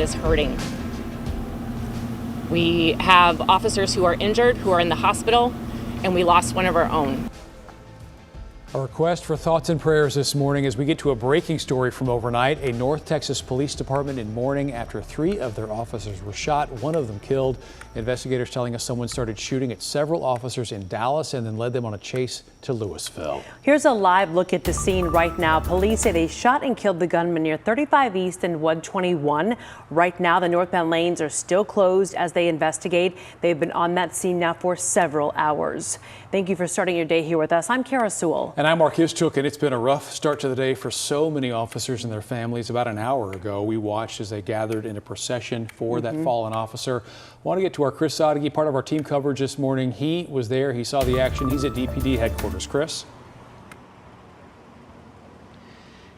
is hurting. We have officers who are injured, who are in the hospital, and we lost one of our own. A request for thoughts and prayers this morning as we get to a breaking story from overnight. A North Texas Police Department in mourning after 3 of their officers were shot, one of them killed. Investigators telling us someone started shooting at several officers in Dallas and then led them on a chase to Louisville. Here's a live look at the scene right now. Police say they shot and killed the gunman near 35 East and 121. Right now, the northbound lanes are still closed as they investigate. They've been on that scene now for several hours. Thank you for starting your day here with us. I'm Kara Sewell. And I'm Mark Histook, and it's been a rough start to the day for so many officers and their families. About an hour ago, we watched as they gathered in a procession for that fallen officer. I want to get to our Chris Sadeghi, part of our team coverage this morning. He was there. He saw the action. He's at DPD headquarters. Chris?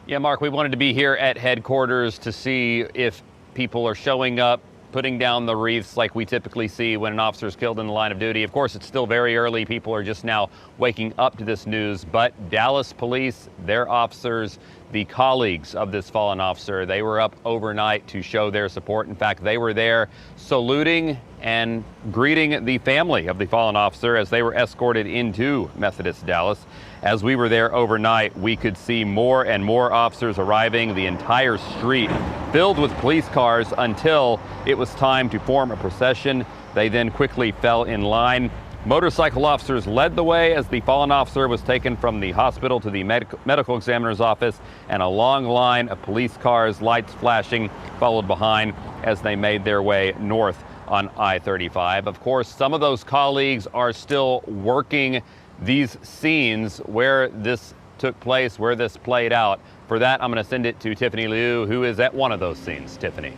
Yeah, Mark, we wanted to be here at headquarters to see if people are showing up, putting down the wreaths like we typically see when an officer is killed in the line of duty. Of course, it's still very early. People are just now waking up to this news. But Dallas police, their officers, the colleagues of this fallen officer, they were up overnight to show their support. In fact, they were there saluting and greeting the family of the fallen officer as they were escorted into Methodist Dallas. As we were there overnight, we could see more and more officers arriving, the entire street filled with police cars until it was time to form a procession. They then quickly fell in line. Motorcycle officers led the way as the fallen officer was taken from the hospital to the medical examiner's office, and a long line of police cars, lights flashing, followed behind as they made their way north on I-35. Of course, some of those colleagues are still working these scenes where this took place, where this played out. For that, I'm going to send it to Tiffany Liu, who is at one of those scenes. Tiffany.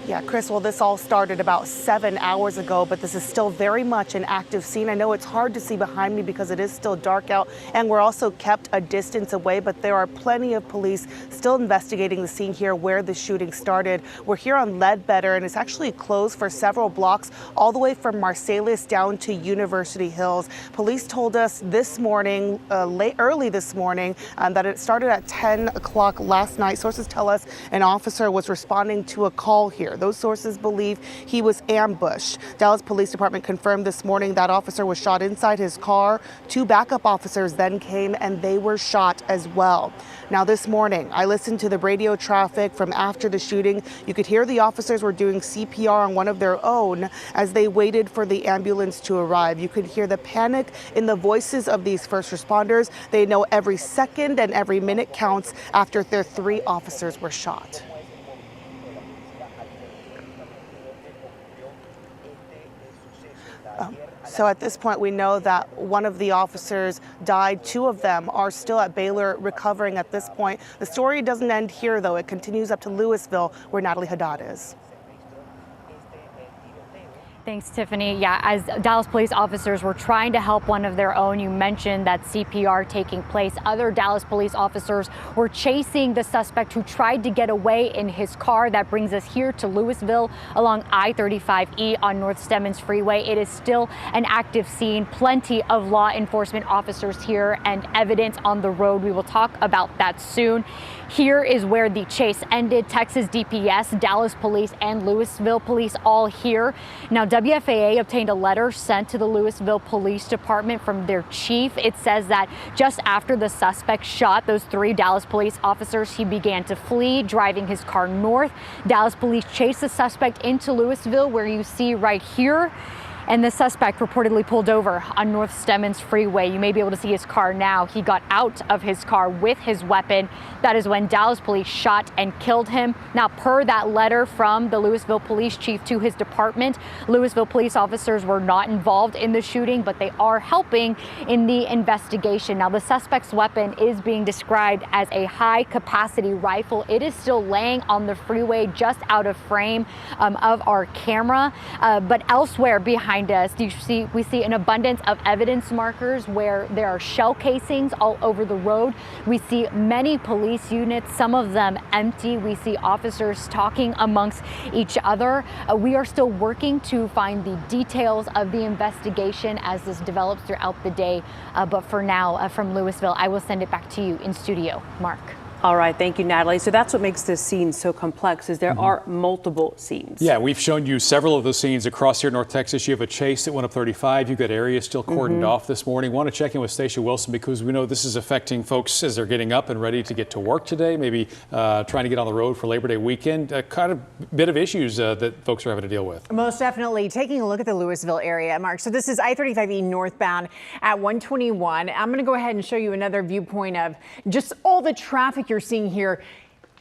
Yeah, Chris, well, this all started about 7 hours ago, but this is still very much an active scene. I know it's hard to see behind me because it is still dark out, and we're also kept a distance away, but there are plenty of police still investigating the scene here where the shooting started. We're here on Ledbetter, and it's actually closed for several blocks, all the way from Marsalis down to University Hills. Police told us this morning, early this morning, that it started at 10 o'clock last night. Sources tell us an officer was responding to a call here. Those sources believe he was ambushed. Dallas Police Department confirmed this morning that officer was shot inside his car. 2 backup officers then came and they were shot as well. Now this morning, I listened to the radio traffic from after the shooting. You could hear the officers were doing CPR on one of their own as they waited for the ambulance to arrive. You could hear the panic in the voices of these first responders. They know every second and every minute counts after their 3 officers were shot. So at this point, we know that one of the officers died. 2 of them are still at Baylor recovering at this point. The story doesn't end here, though. It continues up to Louisville, where Natalie Haddad is. Thanks, Tiffany. Yeah, as Dallas police officers were trying to help one of their own, you mentioned that CPR taking place. Other Dallas police officers were chasing the suspect who tried to get away in his car. That brings us here to Louisville along I-35E on North Stemmons Freeway. It is still an active scene. Plenty of law enforcement officers here and evidence on the road. We will talk about that soon. Here is where the chase ended. Texas DPS, Dallas police, and Louisville police all here. Now, WFAA obtained a letter sent to the Louisville Police Department from their chief. It says that just after the suspect shot those 3 Dallas police officers, he began to flee, driving his car north. Dallas police chased the suspect into Louisville, where you see right here. And the suspect reportedly pulled over on North Stemmons Freeway. You may be able to see his car now. He got out of his car with his weapon. That is when Dallas police shot and killed him. Now, per that letter from the Louisville police chief to his department, Louisville police officers were not involved in the shooting, but they are helping in the investigation. Now, the suspect's weapon is being described as a high-capacity rifle. It is still laying on the freeway just out of frame of our camera, but elsewhere behind us, we see an abundance of evidence markers where there are shell casings all over the road. We see many police units, some of them empty. We see officers talking amongst each other. We are still working to find the details of the investigation as this develops throughout the day. But for now, from Louisville, I will send it back to you in studio. Mark. All right, thank you, Natalie. So that's what makes this scene so complex, is there are multiple scenes. Yeah, we've shown you several of those scenes across here in North Texas. You have a chase that went up 35. You've got areas still cordoned off this morning. Want to check in with Stacia Wilson because we know this is affecting folks as they're getting up and ready to get to work today, maybe trying to get on the road for Labor Day weekend. Kind of bit of issues that folks are having to deal with. Most definitely. Taking a look at the Louisville area, Mark. So this is I-35E northbound at 121. I'm going to go ahead and show you another viewpoint of just all the traffic you're seeing here.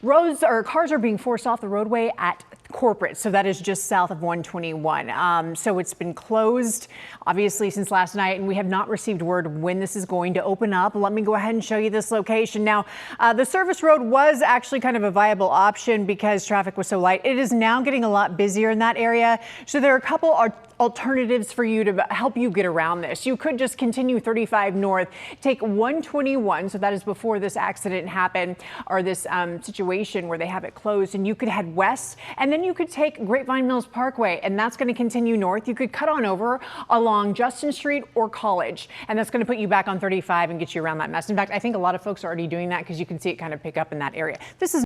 Roads or cars are being forced off the roadway at Corporate, so that is just south of 121. So it's been closed, obviously, since last night, and we have not received word when this is going to open up. Let me go ahead and show you this location. Now, the service road was actually kind of a viable option because traffic was so light. It is now getting a lot busier in that area, so there are a couple alternatives for you to help you get around this. You could just continue 35 north, take 121, so that is before this accident happened, or this situation where they have it closed, and you could head west, and then you could take Grapevine Mills Parkway, and that's going to continue north. You could cut on over along Justin Street or College, and that's going to put you back on 35 and get you around that mess. In fact, I think a lot of folks are already doing that because you can see it kind of pick up in that area. This is